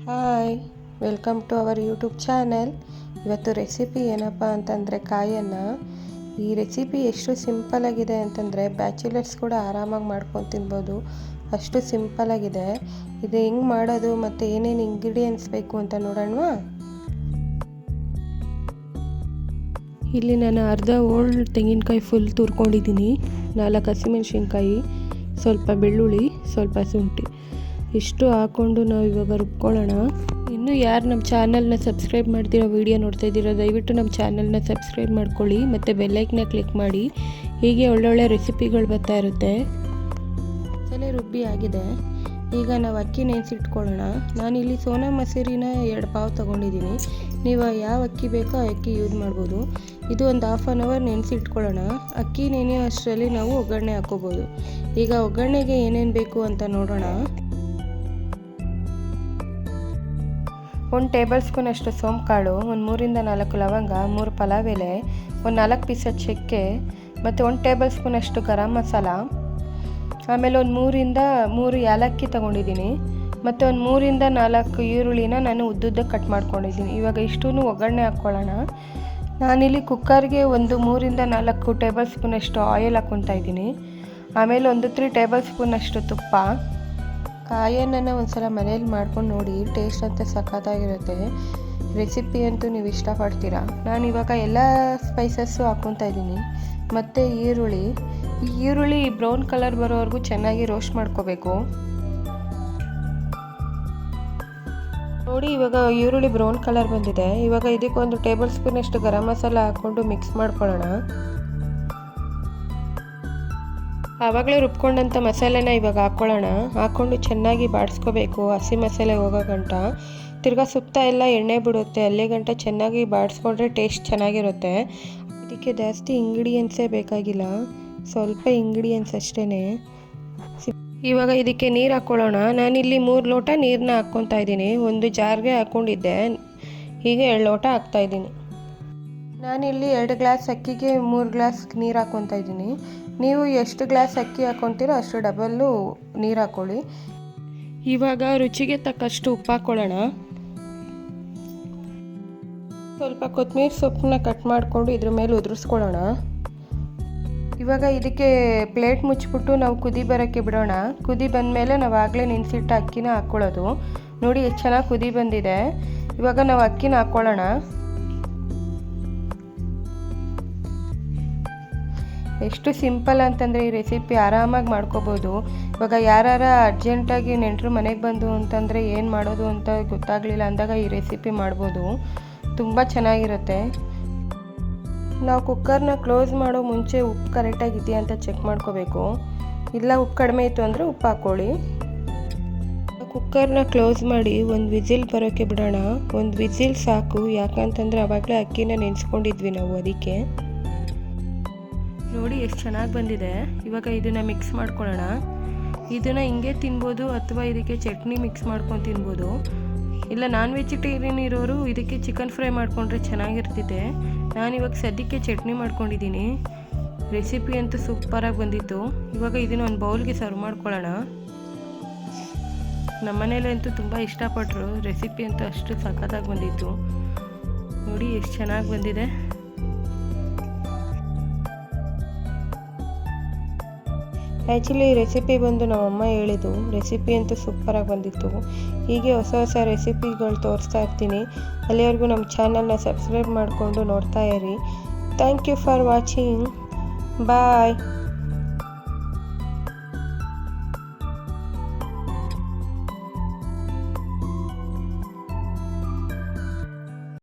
Hi, welcome to our YouTube channel. ಇವತ್ತು recipe ಏನಪ್ಪ ಅಂತಂದರೆ ಕಾಯನ್ನು. ಈ ರೆಸಿಪಿ ಎಷ್ಟು ಸಿಂಪಲ್ಲಾಗಿದೆ ಅಂತಂದರೆ ಬ್ಯಾಚುಲರ್ಸ್ ಕೂಡ ಆರಾಮಾಗಿ ಮಾಡ್ಕೊಂಡು ತಿನ್ಬೋದು, ಅಷ್ಟು ಸಿಂಪಲ್ಲಾಗಿದೆ. ಇದು ಹೆಂಗೆ ಮಾಡೋದು ಮತ್ತು ಏನೇನು ಇಂಗ್ರೀಡಿಯೆಂಟ್ಸ್ ಬೇಕು ಅಂತ ನೋಡೋಣವಾ. ಇಲ್ಲಿ ನಾನು ಅರ್ಧ ಓಲ್ಡ್ ತೆಂಗಿನಕಾಯಿ ಫುಲ್ ತುರ್ಕೊಂಡಿದ್ದೀನಿ, 4 ಹಸಿಮೆಣ್ಸಿನ್ಕಾಯಿ, ಸ್ವಲ್ಪ ಬೆಳ್ಳುಳ್ಳಿ, ಸ್ವಲ್ಪ ಶುಂಠಿ, ಇಷ್ಟು ಹಾಕ್ಕೊಂಡು ನಾವು ಇವಾಗ ರುಬ್ಕೊಳ್ಳೋಣ. ಇನ್ನೂ ಯಾರು ನಮ್ಮ ಚಾನಲ್ನ ಸಬ್ಸ್ಕ್ರೈಬ್ ಮಾಡ್ತಿರೋ ವಿಡಿಯೋ ನೋಡ್ತಾ ಇದ್ದೀರೋ ದಯವಿಟ್ಟು ನಮ್ಮ ಚಾನಲ್ನ ಸಬ್ಸ್ಕ್ರೈಬ್ ಮಾಡ್ಕೊಳ್ಳಿ ಮತ್ತು ಬೆಲ್ಲೈಕ್ನ ಕ್ಲಿಕ್ ಮಾಡಿ. ಹೀಗೆ ಒಳ್ಳೊಳ್ಳೆ ರೆಸಿಪಿಗಳು ಬರ್ತಾ ಇರುತ್ತೆ. ಮಸಾಲೆ ರುಬ್ಬಿ ಆಗಿದೆ. ಈಗ ನಾವು ಅಕ್ಕಿ ನೆನೆಸಿಟ್ಕೊಳ್ಳೋಣ. ನಾನಿಲ್ಲಿ ಸೋನಾ ಮಸೂರಿನ 2 ಪಾವು ತೊಗೊಂಡಿದ್ದೀನಿ. ನೀವು ಯಾವ ಅಕ್ಕಿ ಬೇಕೋ ಆ ಅಕ್ಕಿ ಯೂಸ್ ಮಾಡ್ಬೋದು. ಇದು ಒಂದು ಹಾಫ್ ಆನ್ ಅವರ್ ನೆನೆಸಿಟ್ಕೊಳ್ಳೋಣ. ಅಕ್ಕಿ ನೆನೆಯೋ ಅಷ್ಟರಲ್ಲಿ ನಾವು ಒಗ್ಗರಣೆ ಹಾಕ್ಕೋಬೋದು. ಈಗ ಒಗ್ಗರಣೆಗೆ ಏನೇನು ಬೇಕು ಅಂತ ನೋಡೋಣ. 1 ಟೇಬಲ್ ಸ್ಪೂನ್ ಅಷ್ಟು ಸೋಂಪು, ಒಂದು 3ರಿಂದ 4 ಲವಂಗ, 3 ಪಲಾವ್ ಎಲೆ, ಒಂದು 4 ಪೀಸ್ ಚಕ್ಕೆ ಮತ್ತು 1 ಟೇಬಲ್ ಸ್ಪೂನ್ ಅಷ್ಟು ಗರಂ ಮಸಾಲ, ಆಮೇಲೆ ಒಂದು 3ರಿಂದ 3 ಏಲಕ್ಕಿ ತೊಗೊಂಡಿದ್ದೀನಿ ಮತ್ತು ಒಂದು 3ರಿಂದ 4 ಈರುಳ್ಳಿನ ನಾನು ಉದ್ದುದ್ದಕ್ಕೆ ಕಟ್ ಮಾಡ್ಕೊಂಡಿದ್ದೀನಿ. ಇವಾಗ ಇಷ್ಟೂ ಒಗ್ಗರಣೆ ಹಾಕ್ಕೊಳ್ಳೋಣ. ನಾನಿಲ್ಲಿ ಕುಕ್ಕರ್ಗೆ ಒಂದು 3ರಿಂದ 4 ಟೇಬಲ್ ಸ್ಪೂನ್ ಅಷ್ಟು ಆಯಿಲ್ ಹಾಕ್ಕೊತಾ ಇದ್ದೀನಿ. ಆಮೇಲೆ ಒಂದು 3 ಟೇಬಲ್ ಸ್ಪೂನ್ ಅಷ್ಟು ತುಪ್ಪ. ಕಾಯನ್ನು ಒಂದ್ಸಲ ಮನೇಲಿ ಮಾಡ್ಕೊಂಡು ನೋಡಿ, ಟೇಸ್ಟ್ ಅಂತ ಸಖತ್ತಾಗಿರುತ್ತೆ. ರೆಸಿಪಿ ಅಂತೂ ನೀವು ಇಷ್ಟಪಡ್ತೀರಾ. ನಾನು ಇವಾಗ ಎಲ್ಲ ಸ್ಪೈಸಸ್ಸು ಹಾಕ್ಕೊತಾ ಇದ್ದೀನಿ ಮತ್ತು ಈರುಳ್ಳಿ. ಈ ಈರುಳ್ಳಿ ಬ್ರೌನ್ ಕಲರ್ ಬರೋವರೆಗೂ ಚೆನ್ನಾಗಿ ರೋಸ್ಟ್ ಮಾಡ್ಕೋಬೇಕು. ನೋಡಿ, ಇವಾಗ ಈರುಳ್ಳಿ ಬ್ರೌನ್ ಕಲರ್ ಬಂದಿದೆ. ಇವಾಗ ಇದಕ್ಕೆ 1 ಟೇಬಲ್ ಸ್ಪೂನ್ ಅಷ್ಟು ಗರಂ ಮಸಾಲ ಹಾಕ್ಕೊಂಡು ಮಿಕ್ಸ್ ಮಾಡ್ಕೊಳ್ಳೋಣ. ಆವಾಗಲೇ ರುಬ್ಕೊಂಡಂಥ ಮಸಾಲೆನ ಇವಾಗ ಹಾಕ್ಕೊಳ್ಳೋಣ. ಹಾಕ್ಕೊಂಡು ಚೆನ್ನಾಗಿ ಬಾಡಿಸ್ಕೋಬೇಕು, ಹಸಿ ಮಸಾಲೆ ಹೋಗೋ ಗಂಟ. ತಿರ್ಗಾ ಸುತ್ತ ಎಲ್ಲ ಎಣ್ಣೆ ಬಿಡುತ್ತೆ, ಅಲ್ಲಿ ಗಂಟ ಚೆನ್ನಾಗಿ ಬಾಡಿಸ್ಕೊಂಡ್ರೆ ಟೇಸ್ಟ್ ಚೆನ್ನಾಗಿರುತ್ತೆ. ಇದಕ್ಕೆ ಜಾಸ್ತಿ ಇಂಗ್ರೀಡಿಯೆಂಟ್ಸೇ ಬೇಕಾಗಿಲ್ಲ, ಸ್ವಲ್ಪ ಇಂಗ್ರೀಡಿಯೆಂಟ್ಸ್ ಅಷ್ಟೇ. ಇವಾಗ ಇದಕ್ಕೆ ನೀರು ಹಾಕ್ಕೊಳ್ಳೋಣ. ನಾನಿಲ್ಲಿ 3 ಲೋಟ ನೀರನ್ನ ಹಾಕ್ಕೊತಾ ಇದ್ದೀನಿ. ಒಂದು ಜಾರ್ಗೆ ಹಾಕ್ಕೊಂಡಿದ್ದೆ, ಹೀಗೆ 2 ಲೋಟ ಹಾಕ್ತಾಯಿದ್ದೀನಿ. ನಾನಿಲ್ಲಿ 2 ಗ್ಲಾಸ್ ಅಕ್ಕಿಗೆ 3 ಗ್ಲಾಸ್ ನೀರು ಹಾಕ್ಕೊತಾ ಇದ್ದೀನಿ. ನೀವು ಎಷ್ಟು ಗ್ಲಾಸ್ ಅಕ್ಕಿ ಹಾಕ್ಕೊತೀರೋ ಅಷ್ಟು ಡಬಲ್ಲು ನೀರು ಹಾಕ್ಕೊಳ್ಳಿ. ಇವಾಗ ರುಚಿಗೆ ತಕ್ಕಷ್ಟು ಉಪ್ಪು ಹಾಕ್ಕೊಳ್ಳೋಣ. ಸ್ವಲ್ಪ ಕೊತ್ತಂಬರಿ ಸೊಪ್ಪನ್ನ ಕಟ್ ಮಾಡಿಕೊಂಡು ಇದ್ರ ಮೇಲೆ ಉದುರಿಸ್ಕೊಳ್ಳೋಣ. ಇವಾಗ ಇದಕ್ಕೆ ಪ್ಲೇಟ್ ಮುಚ್ಚಿಬಿಟ್ಟು ನಾವು ಕುದಿ ಬರೋಕ್ಕೆ ಬಿಡೋಣ. ಕುದಿ ಬಂದಮೇಲೆ ನಾವು ಆಗಲೇ ನೆನೆಸಿಟ್ಟ ಅಕ್ಕಿನ ಹಾಕ್ಕೊಳ್ಳೋದು. ನೋಡಿ ಎಷ್ಟು ಚೆನ್ನಾಗಿ ಕುದಿ ಬಂದಿದೆ. ಇವಾಗ ನಾವು ಅಕ್ಕಿನ ಹಾಕ್ಕೊಳ್ಳೋಣ. ಎಷ್ಟು ಸಿಂಪಲ್ ಅಂತಂದರೆ ಈ ರೆಸಿಪಿ ಆರಾಮಾಗಿ ಮಾಡ್ಕೋಬೋದು. ಇವಾಗ ಯಾರು ಅರ್ಜೆಂಟಾಗಿ ನೆಂಟರು ಮನೆಗೆ ಬಂದು ಅಂತಂದರೆ ಏನು ಮಾಡೋದು ಅಂತ ಗೊತ್ತಾಗಲಿಲ್ಲ ಅಂದಾಗ ಈ ರೆಸಿಪಿ ಮಾಡ್ಬೋದು. ತುಂಬ ಚೆನ್ನಾಗಿರುತ್ತೆ. ನಾವು ಕುಕ್ಕರ್ನ ಕ್ಲೋಸ್ ಮಾಡೋ ಮುಂಚೆ ಉಪ್ಪು ಕರೆಕ್ಟಾಗಿದೆಯಾ ಅಂತ ಚೆಕ್ ಮಾಡ್ಕೋಬೇಕು. ಇಲ್ಲ ಉಪ್ಪು ಕಡಿಮೆ ಇತ್ತು ಅಂದರೆ ಉಪ್ಪು ಹಾಕ್ಕೊಳ್ಳಿ. ಕುಕ್ಕರ್ನ ಕ್ಲೋಸ್ ಮಾಡಿ ಒಂದು ವಿಸಿಲ್ ಬರೋಕ್ಕೆ ಬಿಡೋಣ. ಒಂದು ವಿಸಿಲ್ ಸಾಕು, ಯಾಕಂತಂದರೆ ಆವಾಗಲೇ ಅಕ್ಕಿನ ನೆನೆಸ್ಕೊಂಡಿದ್ವಿ ನಾವು, ಅದಕ್ಕೆ. ನೋಡಿ ಎಷ್ಟು ಚೆನ್ನಾಗಿ ಬಂದಿದೆ. ಇವಾಗ ಇದನ್ನು ಮಿಕ್ಸ್ ಮಾಡ್ಕೊಳ್ಳೋಣ. ಇದನ್ನು ಹಿಂಗೆ ತಿನ್ಬೋದು ಅಥವಾ ಇದಕ್ಕೆ ಚಟ್ನಿ ಮಿಕ್ಸ್ ಮಾಡ್ಕೊಂಡು ತಿನ್ಬೋದು. ಇಲ್ಲ ನಾನ್ ವೆಜಿಟೇರಿಯನ್ ಇರೋರು ಇದಕ್ಕೆ ಚಿಕನ್ ಫ್ರೈ ಮಾಡಿಕೊಂಡ್ರೆ ಚೆನ್ನಾಗಿರ್ತಿದೆ. ನಾನಿವಾಗ ಸದ್ಯಕ್ಕೆ ಚಟ್ನಿ ಮಾಡ್ಕೊಂಡಿದ್ದೀನಿ. ರೆಸಿಪಿ ಅಂತೂ ಸೂಪರಾಗಿ ಬಂದಿತ್ತು. ಇವಾಗ ಇದನ್ನು ಒಂದು ಬೌಲ್ಗೆ ಸರ್ವ್ ಮಾಡ್ಕೊಳ್ಳೋಣ. ನಮ್ಮ ಮನೇಲಂತೂ ತುಂಬ ಇಷ್ಟಪಟ್ಟರು. ರೆಸಿಪಿ ಅಂತೂ ಅಷ್ಟು ಸಖತ್ತಾಗಿ ಬಂದಿತ್ತು. ನೋಡಿ ಎಷ್ಟು ಚೆನ್ನಾಗಿ ಬಂದಿದೆ. ಆ್ಯಕ್ಚುಲಿ ಈ ರೆಸಿಪಿ ಬಂದು ನಮ್ಮಮ್ಮ ಹೇಳಿದ್ದು. ರೆಸಿಪಿ ಅಂತೂ ಸೂಪರಾಗಿ ಬಂದಿತ್ತು. ಹೀಗೆ ಹೊಸ ರೆಸಿಪಿಗಳು ತೋರಿಸ್ತಾ ಇರ್ತೀನಿ. ಅಲ್ಲಿವರೆಗೂ ನಮ್ಮ ಚಾನಲ್ನ ಸಬ್ಸ್ಕ್ರೈಬ್ ಮಾಡಿಕೊಂಡು ನೋಡ್ತಾ ಇರಿ. Thank you for watching. Bye.